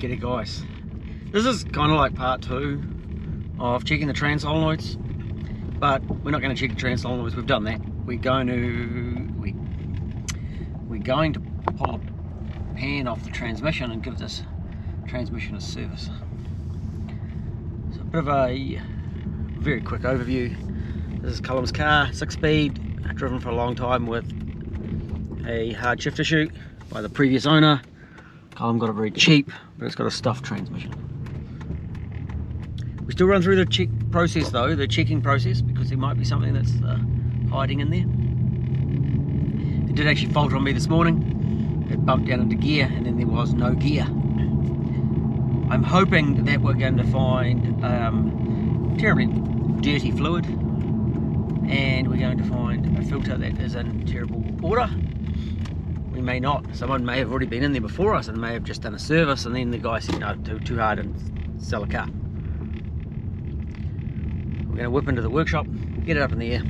G'day guys, this is kind of like part 2 of checking the trans solenoids, but we're not going to check the trans solenoids. We've done that. We're going to pull a pan off the transmission and give this transmission a service. So a bit of a very quick overview. This is Cullum's car, 6-speed, driven for a long time with a hard shifter chute by the previous owner. Cullum got it very cheap, but it's got a stuffed transmission. We still run through the check process though, the checking process, because there might be something that's hiding in there. It did actually falter on me this morning. It bumped down into gear and then there was no gear. I'm hoping that we're going to find terribly dirty fluid, and we're going to find a filter that is in terrible order. We may not. Someone may have already been in there before us and may have just done a service, and then the guy said no, too hard and sell a car. We're going to whip into the workshop, get it up in the air,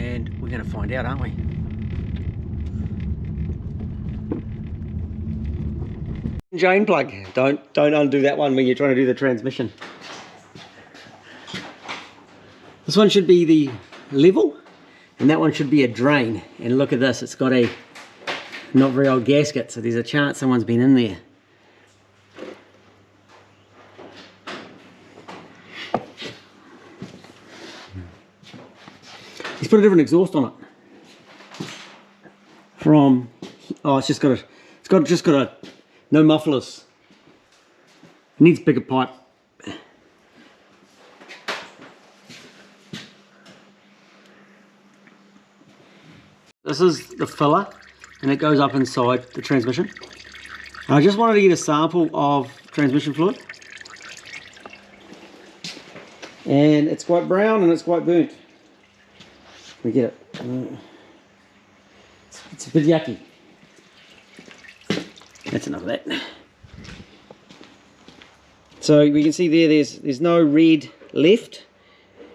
and we're going to find out, aren't we? Drain plug. Don't undo that one when you're trying to do the transmission. This one should be the level, and that one should be a drain. And look at this, it's got a not very old gasket, so there's a chance someone's been in there. He's put a different exhaust on it. From, oh, it's just got a no mufflers. It needs bigger pipe. This is the filler, and it goes up inside the transmission. And I just wanted to get a sample of transmission fluid. And it's quite brown and it's quite burnt. We get it. It's a bit yucky. That's enough of that. So we can see there's no red left.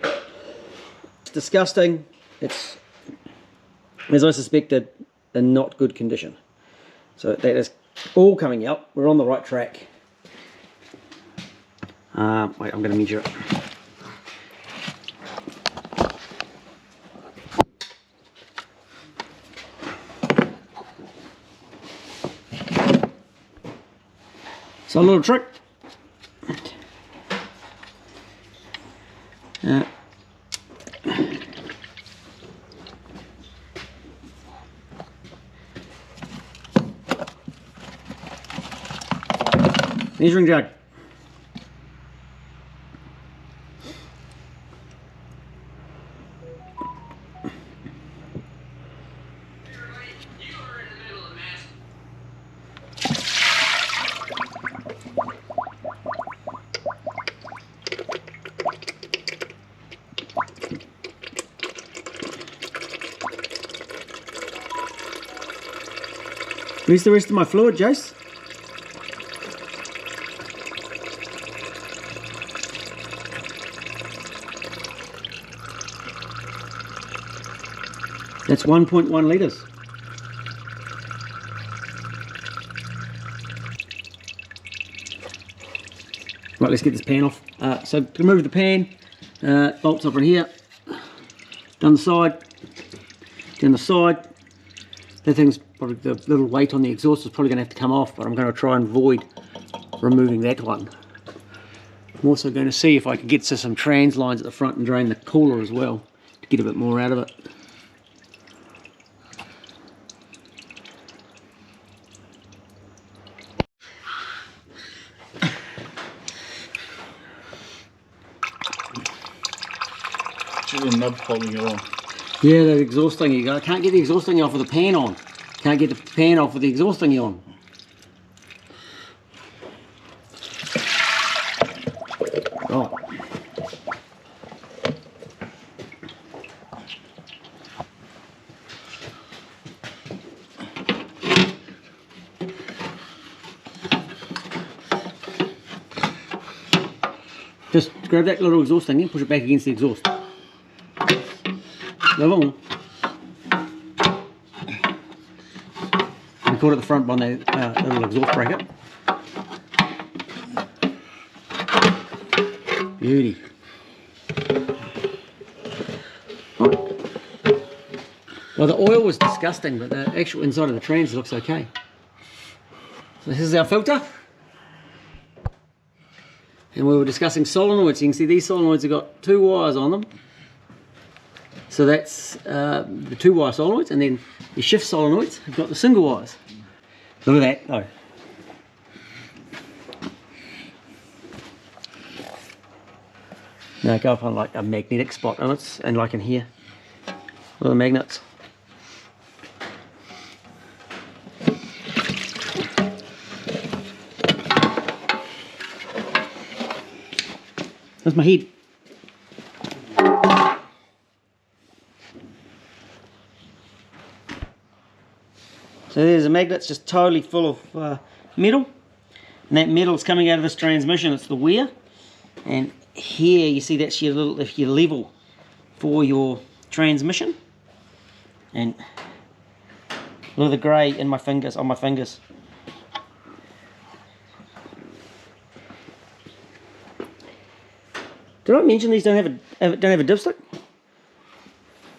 It's disgusting. It's, as I suspected, in not good condition. So that is all coming out. We're on the right track. Wait, I'm going to measure it. So a little trick. Measuring jug. Where's the rest of my fluid, Jace? That's 1.1 litres. Right, let's get this pan off. So to remove the pan, bolts up in here, down the side, down the side. That thing's probably, the little weight on the exhaust is probably going to have to come off, but I'm going to try and avoid removing that one. I'm also going to see if I can get to some trans lines at the front and drain the cooler as well to get a bit more out of it. The nub holding it on. Yeah, the exhaust thingy. I can't get the exhaust thingy off with the pan on. Can't get the pan off with the exhaust thingy on. Right. Just grab that little exhaust thingy and push it back against the exhaust. Level. I caught at the front by the little exhaust bracket. Beauty. Well, the oil was disgusting, but the actual inside of the trans looks okay. So this is our filter. And we were discussing solenoids. You can see these solenoids have got 2 wires on them. So that's the 2-wire solenoids, and then the shift solenoids have got the single wires. Look at that though. Now go up on like a magnetic spot on it, and like in here, all the magnets. That's my head. So there's a magnet that's just totally full of metal, and that metal is coming out of this transmission. It's the wear, and here you see that's your level for your transmission. And look at the grey in my fingers, on my fingers. Did I mention these don't have a dipstick?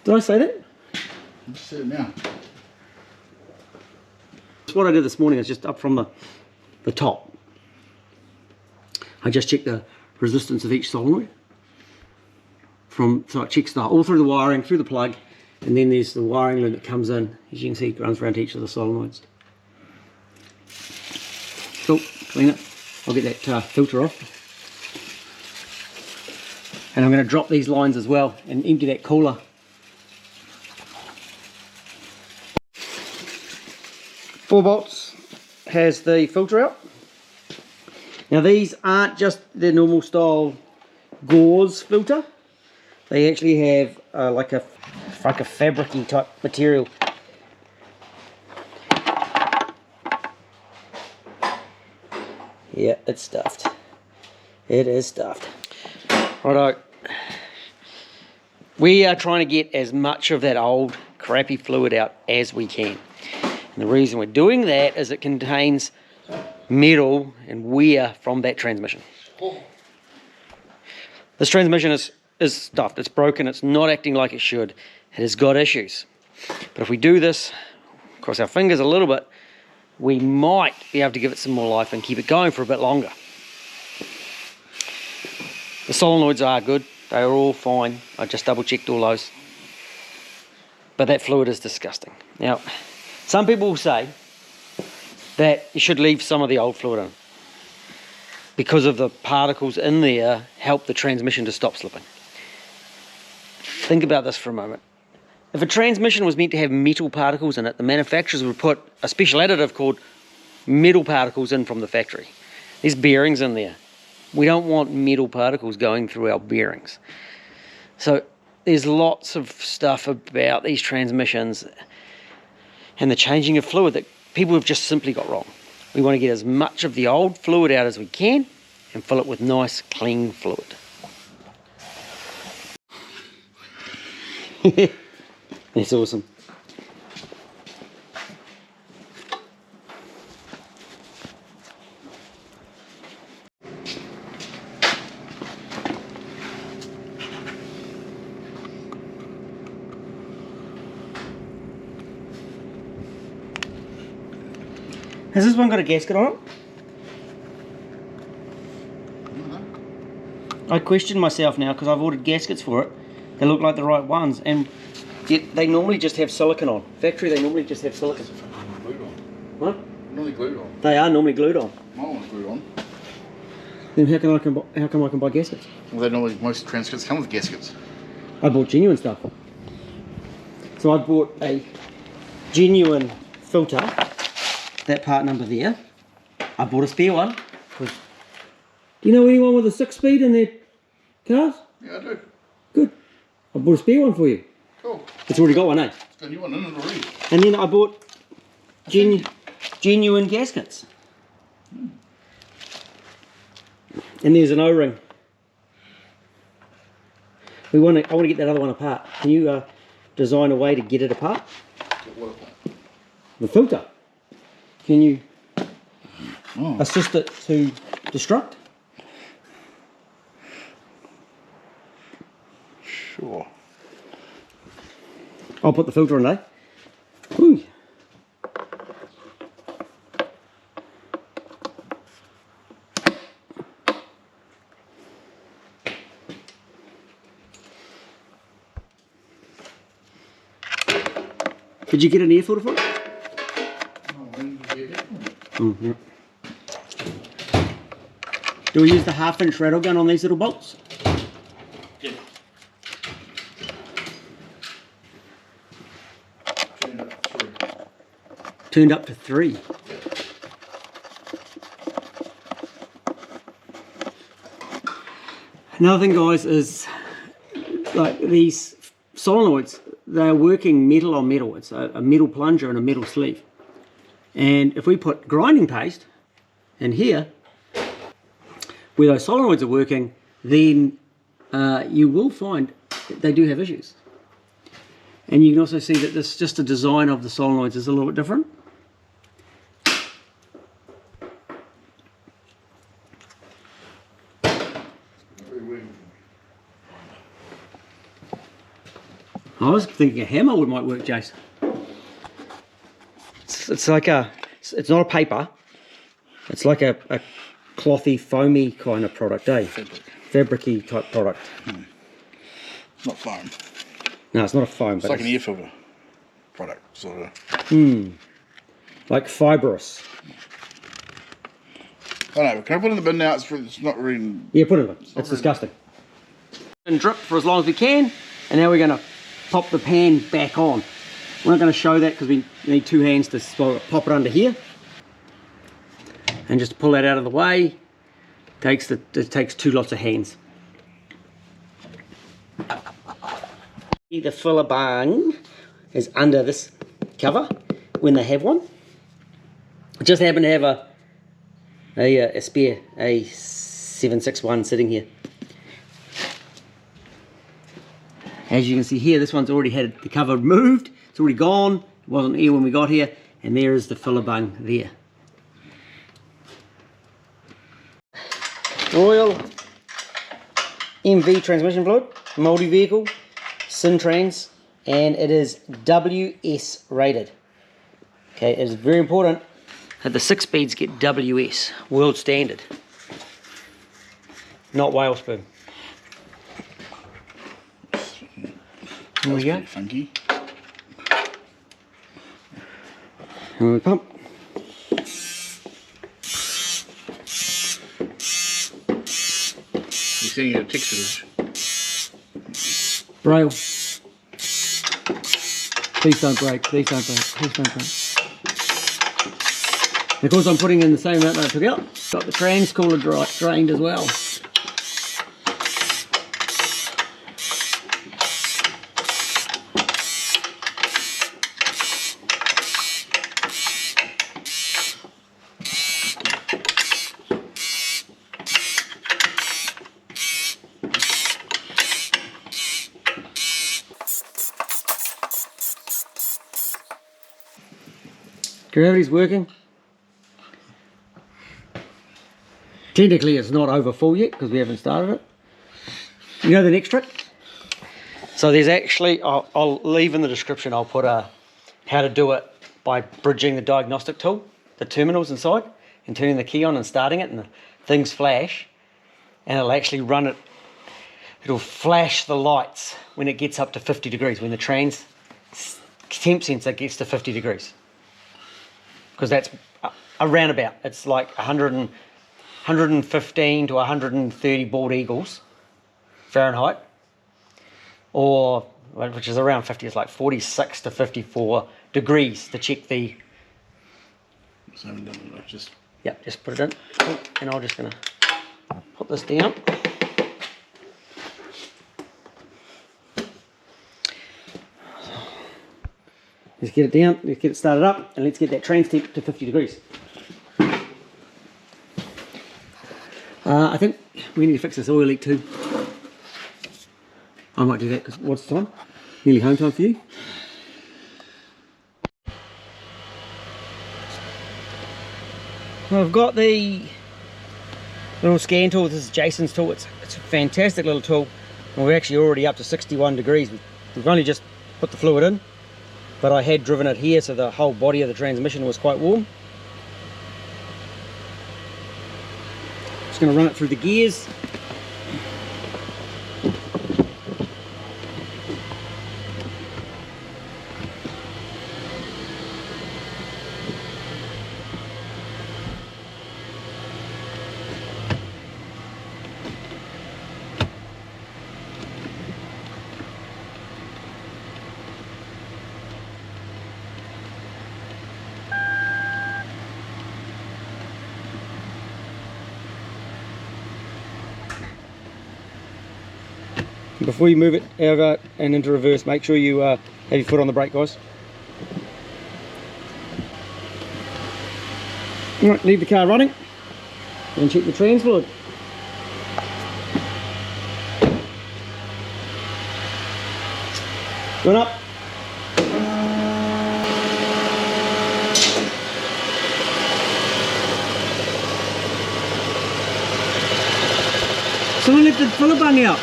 Did I say that? You said it now. What I did this morning is just up from the top. I just checked the resistance of each solenoid. So it checks all through the wiring, through the plug, and then there's the wiring loom that comes in. As you can see, it runs around each of the solenoids. Cool, clean it. I'll get that filter off. And I'm going to drop these lines as well and empty that cooler. Four bolts has the filter out. Now these aren't just the normal style gauze filter. They actually have like a fabric-y type material. Yeah, it's stuffed. It is stuffed. Righto. We are trying to get as much of that old crappy fluid out as we can. And the reason we're doing that is it contains metal and wear from that transmission. This transmission is stuffed, it's broken, it's not acting like it should. It has got issues. But if we do this, cross our fingers a little bit, we might be able to give it some more life and keep it going for a bit longer. The solenoids are good, they are all fine. I just double checked all those. But that fluid is disgusting. Now, some people will say that you should leave some of the old fluid in, because of the particles in there help the transmission to stop slipping. Think about this for a moment. If a transmission was meant to have metal particles in it, the manufacturers would put a special additive called metal particles in from the factory. There's bearings in there. We don't want metal particles going through our bearings. So there's lots of stuff about these transmissions and the changing of fluid that people have just simply got wrong. We want to get as much of the old fluid out as we can and fill it with nice, clean fluid. That's awesome. Has this one got a gasket on it? I question myself now because I've ordered gaskets for it. They look like the right ones, and yet they normally just have silicone on. Factory, they normally just have silicone. Glued on. What? Normally glued on. They are normally glued on. My one's glued on. Then how come I can buy gaskets? Well, they normally, most transcripts come with gaskets. I bought genuine stuff. So I bought a genuine filter. That part number there. I bought a spare one. Do you know anyone with a 6-speed in their cars? Yeah, I do. Good. I bought a spare one for you. Cool. It's already got one, eh? It's got a new one in it already. And then I bought genuine gaskets. And there's an O-ring. I want to get that other one apart. Can you design a way to get it apart? Get what apart? The filter. Can you Oh. assist it to destruct? Sure. I'll put the filter on, eh? Whew. Did you get an air filter for it? Yeah. Do we use the 1/2 inch rattle gun on these little bolts? Yeah. Turned up to 3. Another thing, guys, is like these solenoids, they're working metal on metal. It's a metal plunger and a metal sleeve. And if we put grinding paste in here, where those solenoids are working, then you will find that they do have issues. And you can also see that this, just the design of the solenoids is a little bit different. I was thinking a hammer might work, Jace. It's like it's not a paper. It's like a clothy, foamy kind of product, eh? Fabric-y type product. Not foam. No, it's not a foam. It's but like an air filter product, sort of. Like fibrous. I know, but can I put it in the bin now? It's not really... Yeah, put it in. It's disgusting. And drip for as long as we can, and now we're going to pop the pan back on. We're not going to show that because we need 2 hands to pop it under here. And just to pull that out of the way, it takes 2 lots of hands. The filler bung is under this cover when they have one. I just happen to have a spare, a 761 sitting here. As you can see here, this one's already had the cover removed. It's already gone. It wasn't here when we got here. And there is the filler bung there. Royal MV transmission fluid, multi-vehicle, Syntrans, and it is WS rated. Okay, it is very important that the 6 speeds get WS, world standard, not whale sperm. Here we go. Funky. And we pump. You're seeing a texture. Braille. Please don't break, please don't break, please don't break. And of course I'm putting in the same amount that I took out. Got the trans cooler drained as well. Gravity's working. Technically it's not over full yet because we haven't started it. You know the next trick? So there's actually, I'll leave in the description, I'll put how to do it by bridging the diagnostic tool, the terminals inside, and turning the key on and starting it, and the things flash, and it'll actually run it, it'll flash the lights when it gets up to 50 degrees, when the trans temp sensor gets to 50 degrees. Because that's around about, it's like 115 to 130 bald eagles Fahrenheit, or which is around 50, it's like 46 to 54 degrees to check the. So just. Yep, just put it in, and I'm just gonna put this down. Let's get it down, let's get it started up, and let's get that trans temp to 50 degrees. I think we need to fix this oil leak too. I might do that because what's the time? Nearly home time for you. I've got the little scan tool. This is Jason's tool. It's a fantastic little tool. And we're actually already up to 61 degrees. We've only just put the fluid in, but I had driven it here, so the whole body of the transmission was quite warm. Just going to run it through the gears. Before you move it over and into reverse, make sure you have your foot on the brake, guys. Alright, leave the car running and check the trans fluid. Going up. Someone left the filler bung out.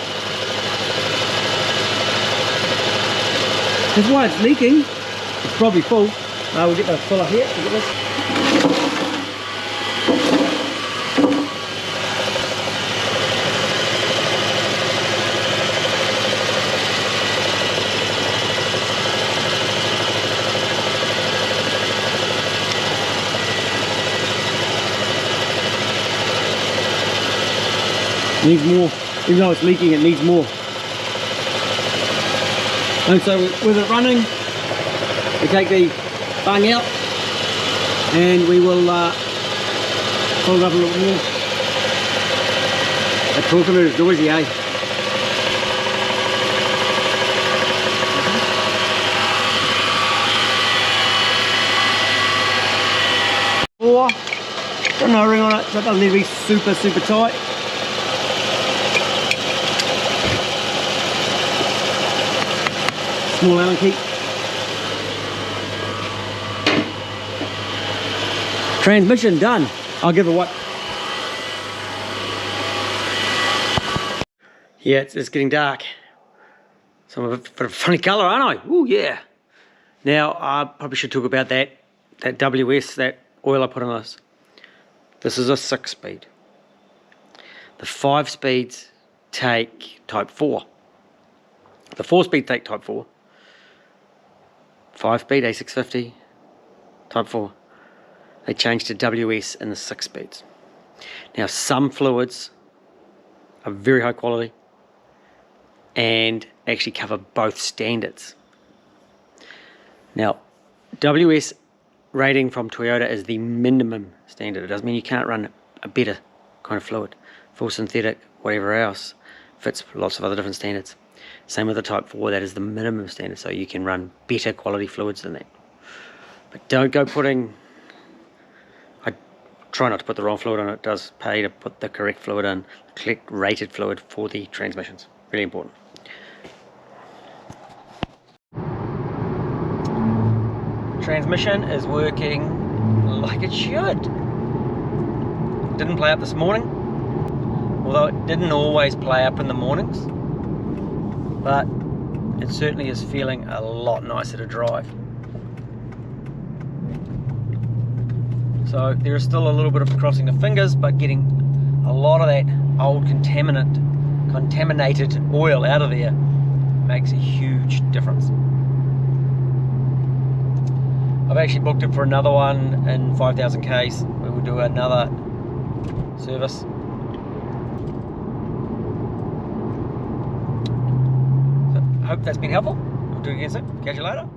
That's why it's leaking. It's probably full. We'll get the filler here. Look at this. It needs more. Even though it's leaking, it needs more. And so with it running, we take the bung out and we will pull it up a little more. That torque of it is noisy, eh? Four, got no ring on it, so it doesn't need to be super tight. Small Allen key. Transmission done. I'll give it what? Yeah, it's getting dark. So I'm a bit of a funny colour, aren't I? Ooh, yeah. Now, I probably should talk about that WS, that oil I put on this. This is a 6-speed. The 5 speeds take type 4. The 4 speed take type 4. 5-speed A650 type 4. They changed to WS in the 6 speeds. Now some fluids are very high quality and actually cover both standards. Now WS rating from Toyota is the minimum standard. It doesn't mean you can't run a better kind of fluid. Full synthetic, whatever else, fits lots of other different standards. Same with the type 4, that is the minimum standard, so you can run better quality fluids than that. But don't go putting, I try not to put the wrong fluid on. It does pay to put the correct fluid in, the correct rated fluid for the transmissions. Really important. Transmission is working like it should. Didn't play up this morning, although it didn't always play up in the mornings. But it certainly is feeling a lot nicer to drive. So there is still a little bit of crossing the fingers, but getting a lot of that old contaminated oil out of there makes a huge difference. I've actually booked it for another one in 5,000 Ks. We will do another service. Hope that's been helpful. We'll do it again soon. Catch you later.